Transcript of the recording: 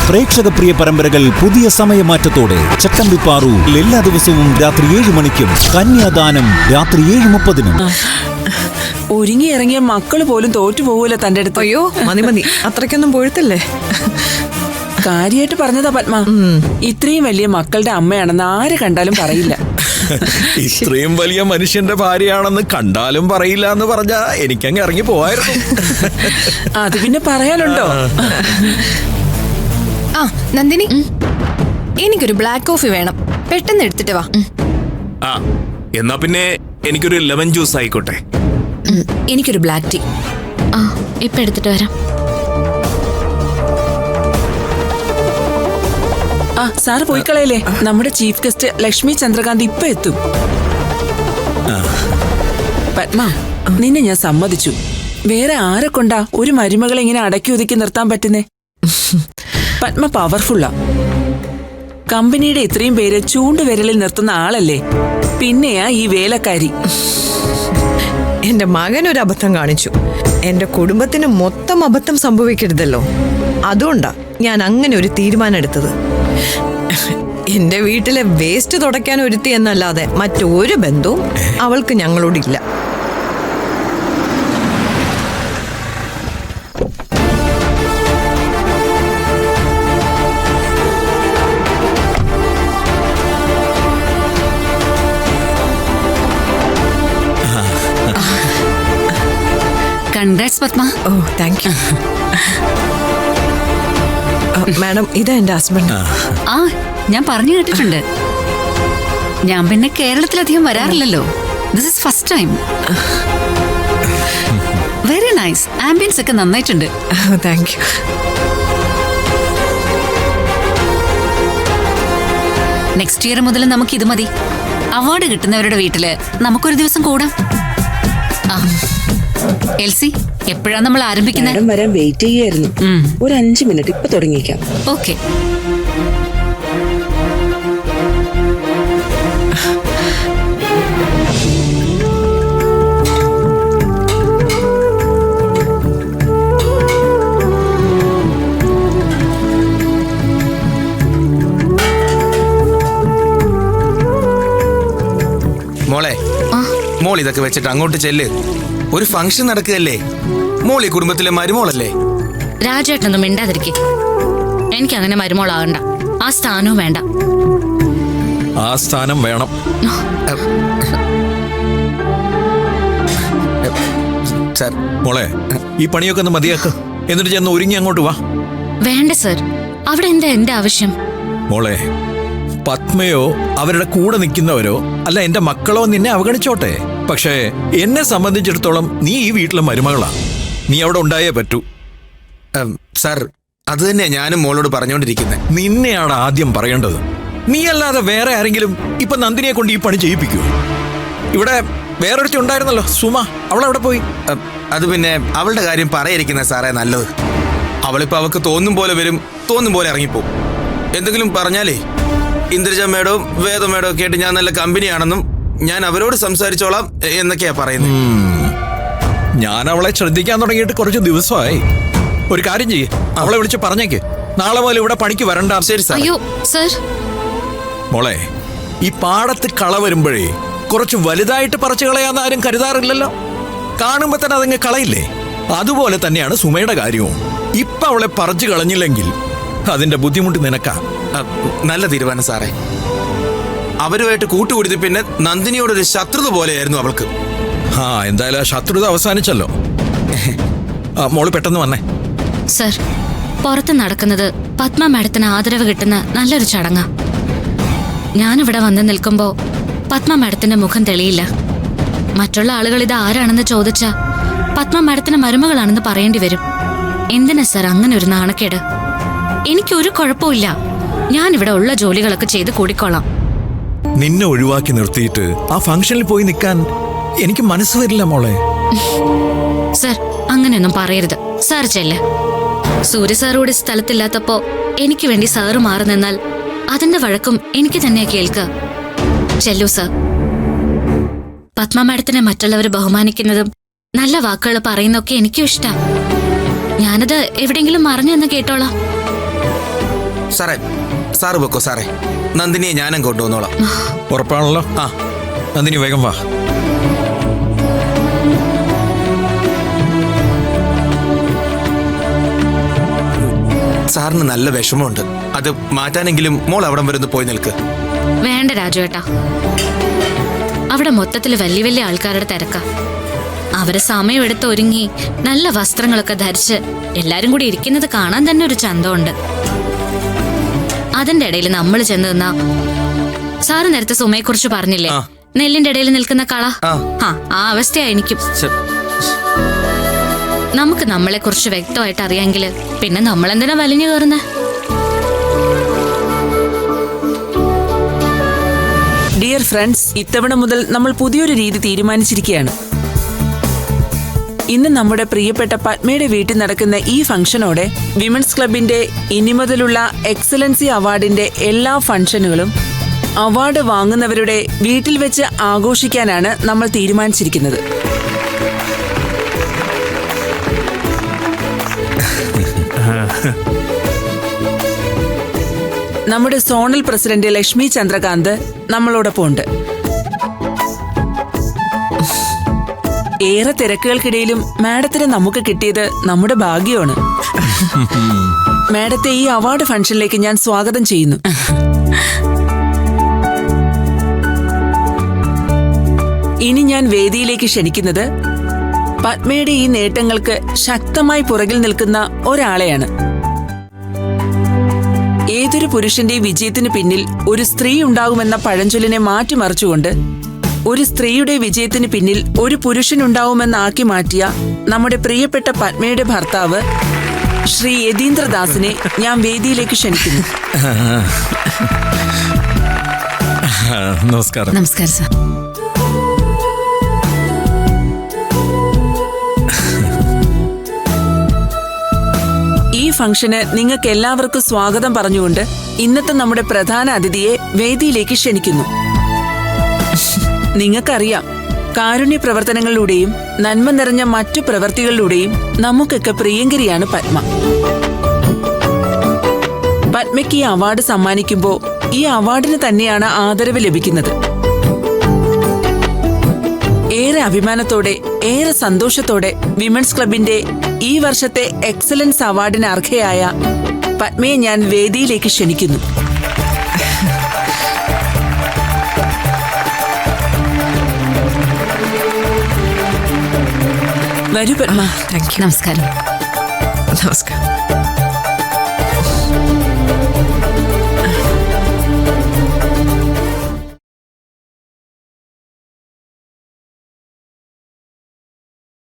പ്രേക്ഷക പ്രിയ പരമ്പരകൾ പുതിയ സമയമാറ്റത്തോടെ ചട്ടമ്പിപ്പാറു എല്ലാ ദിവസവും രാത്രി 7 മണിക്കും കന്യാദാനം രാത്രി 7:30. ഒരുങ്ങി ഇറങ്ങിയ മക്കള് പോലും തോറ്റുപോകൂല തന്റെ അടുത്ത്. അയ്യോ മതി അത്രയ്ക്കൊന്നും പോഴത്തല്ലേ. കാര്യമായിട്ട് പറഞ്ഞതാ പത്മ. ഇത്രയും വലിയ മക്കളുടെ അമ്മയാണെന്ന് ആര് കണ്ടാലും പറയില്ല. ഇത്രയും വലിയ മനുഷ്യന്റെ ഭാര്യയാണെന്ന് കണ്ടാലും പറയില്ല എന്ന് പറഞ്ഞാ എനിക്കങ്ങ് ഇറങ്ങി പോവായിരുന്നു. അത് പിന്നെ പറയാനുണ്ടോ? ആ നന്ദിനി, എനിക്കൊരു ബ്ലാക്ക് കോഫി വേണം, പെട്ടെന്ന് എടുത്തിട്ട് വാ. ആ എന്നാ പിന്നെ എനിക്കൊരു ലെമൺ ജ്യൂസ് ആയിക്കോട്ടെ. എനിക്കൊരു ബ്ലാക്ക് ടീ. ആ ഇപ്പൊ എടുത്തിട്ട് വരാം. ആ സാറ് പോയി കളയല്ലേ, നമ്മുടെ ചീഫ് ഗസ്റ്റ് ലക്ഷ്മി ചന്ദ്രകാന്ത് ഇപ്പൊ എത്തും. പത്മ, നിന്നെ ഞാൻ സമ്മതിച്ചു. വേറെ ആരെ കൊണ്ടാ ഒരു മരുമകളെ ഇങ്ങനെ അടക്കി ഒതുക്കി നിർത്താൻ പറ്റുന്നേ? പത്മ പവർഫുള്ളാ. കമ്പനിയുടെ ഇത്രയും പേര് ചൂണ്ടുവിരലിൽ നിർത്തുന്ന ആളല്ലേ, പിന്നെയാ ഈ വേലക്കാരി. എന്റെ മകൻ ഒരു അബദ്ധം കാണിച്ചു. എന്റെ കുടുംബത്തിന് മൊത്തം അബദ്ധം സംഭവിക്കരുതല്ലോ, അതുകൊണ്ടാ ഞാൻ അങ്ങനെ ഒരു തീരുമാനം എടുത്തത്. എന്റെ വീട്ടിലെ വേസ്റ്റ് തുടയ്ക്കാൻ ഒരുത്തി എന്നല്ലാതെ മറ്റൊരു ബന്ധവും അവൾക്ക് ഞങ്ങളോടില്ല. കൺഗ്രാറ്റ്സ് പത്മ. ഓ താങ്ക് യു മാഡം, ഇതാ എന്റെ ഹസ്ബൻഡ്. ആ ഞാൻ പറഞ്ഞു കേട്ടിട്ടുണ്ട്. ഞാൻ പിന്നെ കേരളത്തിലധികം വരാറില്ലല്ലോ. This is first time. Very nice. Ambience ഒക്കെ നന്നായിട്ടുണ്ട്. Thank you. നെക്സ്റ്റ് ഇയർ മുതൽ നമുക്ക് ഇത് മതി. അവാർഡ് കിട്ടുന്നവരുടെ വീട്ടില് നമുക്കൊരു ദിവസം കൂടാം. ആ എൽസി, എപ്പോഴാ നമ്മൾ ആരംഭിക്കുന്നത്? വരാൻ വെയിറ്റ് ചെയ്യായിരുന്നു. ഒരു 5 മിനിറ്റ്, ഇപ്പൊ തുടങ്ങിയേക്കാം. ഓക്കെ. മോൾ ഇതൊക്കെ വെച്ചിട്ട് അങ്ങോട്ട് ചെല്ല്. ഒരു ഫംഗ്ഷൻ നടക്കുകയല്ലേ. മോൾ ഈ കുടുംബത്തിലെ മരുമോളല്ലേ. രാജേട്ടനൊന്നും മിണ്ടാതിരിക്കെ. എനിക്ക് അങ്ങനെ മരുമോളാകണ്ട. ആ സ്ഥാനവും വേണ്ട. ആ സ്ഥാനം വേണം. സർ, മോളെ ഈ പണിയൊക്കെ ഒന്ന് മതിയാക്ക്. എന്നിട്ട് ചെന്ന് ഒരുങ്ങി അങ്ങോട്ട് വാ. വേണ്ട സർ, അവിടെ എന്താ എന്റെ ആവശ്യം? മോളെ, പത്മയോ അവരുടെ കൂടെ നിൽക്കുന്നവരോ അല്ല എന്റെ മക്കളോ നിന്നെ അവഗണിച്ചോട്ടെ, പക്ഷേ എന്നെ സംബന്ധിച്ചിടത്തോളം നീ ഈ വീട്ടിലെ മരുമകളാ. നീ അവിടെ ഉണ്ടായേ പറ്റൂ. സർ, അത് തന്നെയാ ഞാനും മോളോട് പറഞ്ഞോണ്ടിരിക്കുന്നത്. നിന്നെയാണ് ആദ്യം പറയേണ്ടത്. നീ അല്ലാതെ വേറെ ആരെങ്കിലും ഇപ്പൊ നന്ദിനിയെ കൊണ്ട് ഈ പണി ചെയ്യിപ്പിക്കൂ? ഇവിടെ വേറൊരുത്തി ഉണ്ടായിരുന്നല്ലോ, സുമ. അവളവിടെ പോയി. അത് പിന്നെ അവളുടെ കാര്യം പറയാതിരിക്കുന്ന സാറേ നല്ലത്. അവളിപ്പോ അവൾക്ക് തോന്നും പോലെ വരും, തോന്നും പോലെ ഇറങ്ങിപ്പോവും. എന്തെങ്കിലും പറഞ്ഞാലേ ഇന്ദ്രജ മേഡവും വേദ മേഡവും ഒക്കെ ആയിട്ട് ഞാൻ നല്ല കമ്പനിയാണെന്നും ഞാൻ അവരോട് സംസാരിച്ചോളാം എന്നൊക്കെയാ പറയുന്നത്. ഞാൻ അവളെ ശ്രദ്ധിക്കാൻ തുടങ്ങിയിട്ട് കുറച്ച് ദിവസമായി. ഒരു കാര്യം ചെയ്യേ, അവളെ വിളിച്ച് പറഞ്ഞേക്ക് നാളെ മുതൽ ഇവിടെ പണിക്ക് വരണ്ട. ശരി സാർ. അയ്യോ സർ. മോളെ, ഈ പാടത്ത് കള വരുമ്പോഴേ കുറച്ച് വലുതായിട്ട് പറിച്ചു കളയാന്ന് ആരും കരുതാറില്ലല്ലോ. കാണുമ്പോ തന്നെ അതങ്ങ് കളയില്ലേ? അതുപോലെ തന്നെയാണ് സുമയുടെ കാര്യവും. ഇപ്പൊ അവളെ പറിച്ചു കളഞ്ഞില്ലെങ്കിൽ അതിന്റെ ബുദ്ധിമുട്ട് നിനക്കാ. നല്ല തീരുമാനം സാറേ. അവരുമായിട്ട് കൂട്ടുകൂടി പിന്നെ നന്ദിനിയോടൊരു ശത്രുത പോലെയായിരുന്നു അവൾക്ക്. എന്തായാലും ആ ശത്രുത അവസാനിച്ചല്ലോ. മോള് പെട്ടെന്ന് വന്നേ. സർ, പുറത്ത് നടക്കുന്നത് പത്മ മാഡത്തിന് ആദരവ് കിട്ടുന്ന നല്ലൊരു ചടങ്ങാ. ഞാനിവിടെ വന്ന് നിൽക്കുമ്പോ പത്മ മാഡത്തിന്റെ മുഖം തെളിയില്ല. മറ്റുള്ള ആളുകൾ ഇത് ആരാണെന്ന് ചോദിച്ചാ പത്മ മാഡത്തിന് മരുമകളാണെന്ന് പറയേണ്ടി വരും. എന്തിനാ സർ അങ്ങനെ ഒരു നാണക്കേട്? എനിക്കൊരു കുഴപ്പമില്ല. ഞാനിവിടെ ഉള്ള ജോലികളൊക്കെ ചെയ്ത് കൂടിക്കോളാം. നിന്നെ ഒഴിവാക്കി നിർത്തിയിട്ട് ആ ഫംഗ്ഷനിൽ പോയി നിൽക്കാൻ എനിക്ക് മനസ്സ് വരില്ല മോളെ. സർ, അങ്ങനെയൊന്നും പറയരുത്. സാർ ചെല്ല്. സൂര്യ സാറോട് സ്ഥലത്തില്ലാത്തപ്പോ എനിക്ക് വേണ്ടി സാറ് മാറി നിന്നാൽ അതിന്റെ വഴക്കും എനിക്ക് തന്നെയാ കേൾക്ക. ചെല്ലു സർ. പത്മ മാഡത്തിനെ മറ്റുള്ളവർ ബഹുമാനിക്കുന്നതും നല്ല വാക്കുകൾ പറയുന്നൊക്കെ എനിക്കും ഇഷ്ടാ. ഞാനത് എവിടെയെങ്കിലും മറഞ്ഞെന്ന് കേട്ടോളാം. സാറേ സാറ് പൊക്കോ സാറേ, നന്ദിനിയെ ഞാനും കൊണ്ടുവന്നോളാം. ഉറപ്പാണല്ലോ? ആ നന്ദിനി വേഗം വാ. സാറിന് നല്ല വിഷമമുണ്ട്, അത് മാറ്റാനെങ്കിലും മോൾ അവിടം വരെ ഒന്ന് പോയി നിൽക്ക്. വേണ്ട രാജുവേട്ടാ, അവിടെ മൊത്തത്തിൽ വലിയ വലിയ ആൾക്കാരുടെ തിരക്കാ. അവര് സമയമെടുത്ത് ഒരുങ്ങി നല്ല വസ്ത്രങ്ങളൊക്കെ ധരിച്ച് എല്ലാരും കൂടി ഇരിക്കുന്നത് കാണാൻ തന്നെ ഒരു ചന്തമുണ്ട്. അതിന്റെ ഇടയിൽ നമ്മൾ ചെന്ന് നിന്നാ, സാറ് നേരത്തെ സുമയെ കുറിച്ച് പറഞ്ഞില്ലേ, നെല്ലിന്റെ ഇടയിൽ നിൽക്കുന്ന കള, ആ അവസ്ഥയാ എനിക്കും. നമുക്ക് നമ്മളെ കുറിച്ച് വ്യക്തമായിട്ട് അറിയാമെങ്കിൽ പിന്നെ നമ്മളെന്തിനാ വലിഞ്ഞു കയറുന്നേ? ഡിയർ ഫ്രണ്ട്സ്, ഇത്തവണ മുതൽ നമ്മൾ പുതിയൊരു രീതി തീരുമാനിച്ചിരിക്കുകയാണ്. ഇന്ന് നമ്മുടെ പ്രിയപ്പെട്ട പത്മയുടെ വീട്ടിൽ നടക്കുന്ന ഈ ഫംഗ്ഷനോടെ വിമൻസ് ക്ലബിന്റെ ഇനി മുതലുള്ള എക്സലൻസി അവാർഡിന്റെ എല്ലാ ഫംഗ്ഷനുകളും അവാർഡ് വാങ്ങുന്നവരുടെ വീട്ടിൽ വെച്ച് ആഘോഷിക്കാനാണ് നമ്മൾ തീരുമാനിച്ചിരിക്കുന്നത്. നമ്മുടെ സോണൽ പ്രസിഡന്റ് ലക്ഷ്മി ചന്ദ്രകാന്ത് നമ്മളോടൊപ്പം ഉണ്ട്. ഏറെ തിരക്കുകൾക്കിടയിലും മാഡത്തിനെ നമുക്ക് കിട്ടിയത് നമ്മുടെ ഭാഗ്യമാണ്. മാഡത്തെ ഈ അവാർഡ് ഫംഗ്ഷനിലേക്ക് ഞാൻ സ്വാഗതം ചെയ്യുന്നു. ഇനി ഞാൻ വേദിയിലേക്ക് ക്ഷണിക്കുന്നത് പത്മയുടെ ഈ നേട്ടങ്ങൾക്ക് ശക്തമായി പുറകിൽ നിൽക്കുന്ന ഒരാളെയാണ്. ഏതൊരു പുരുഷന്റെ വിജയത്തിന് പിന്നിൽ ഒരു സ്ത്രീ ഉണ്ടാകുമെന്ന പഴഞ്ചൊല്ലിനെ മാറ്റിമറിച്ചുകൊണ്ട് ഒരു സ്ത്രീയുടെ വിജയത്തിന് പിന്നിൽ ഒരു പുരുഷനുണ്ടാവുമെന്നാക്കി മാറ്റിയ നമ്മുടെ പ്രിയപ്പെട്ട പത്മയുടെ ഭർത്താവ് ശ്രീ യതീന്ദ്രദാസിനെ ഞാൻ വേദിയിലേക്ക് ക്ഷണിക്കുന്നു. നമസ്കാരം. നമസ്കാരം സാർ. ഈ ഫംഗ്ഷന് നിങ്ങൾക്ക് എല്ലാവർക്കും സ്വാഗതം പറഞ്ഞുകൊണ്ട് ഇന്നത്തെ നമ്മുടെ പ്രധാന അതിഥിയെ വേദിയിലേക്ക് ക്ഷണിക്കുന്നു. നിങ്ങൾക്കറിയാം, കാരുണ്യ പ്രവർത്തനങ്ങളിലൂടെയും നന്മ നിറഞ്ഞ മറ്റു പ്രവൃത്തികളിലൂടെയും നമുക്കൊക്കെ പ്രിയങ്കരിയാണ് പത്മ. പത്മയ്ക്ക് ഈ അവാർഡ് സമ്മാനിക്കുമ്പോൾ ഈ അവാർഡിന് തന്നെയാണ് ആദരവ് ലഭിക്കുന്നത്. ഏറെ അഭിമാനത്തോടെ, ഏറെ സന്തോഷത്തോടെ വിമൻസ് ക്ലബിന്റെ ഈ വർഷത്തെ എക്സലൻസ് അവാർഡിന് അർഹയായ പത്മയെ ഞാൻ വേദിയിലേക്ക് ക്ഷണിക്കുന്നു. വരൂ പത്മ. Thank you. നമസ്കാരം. നമസ്കാരം.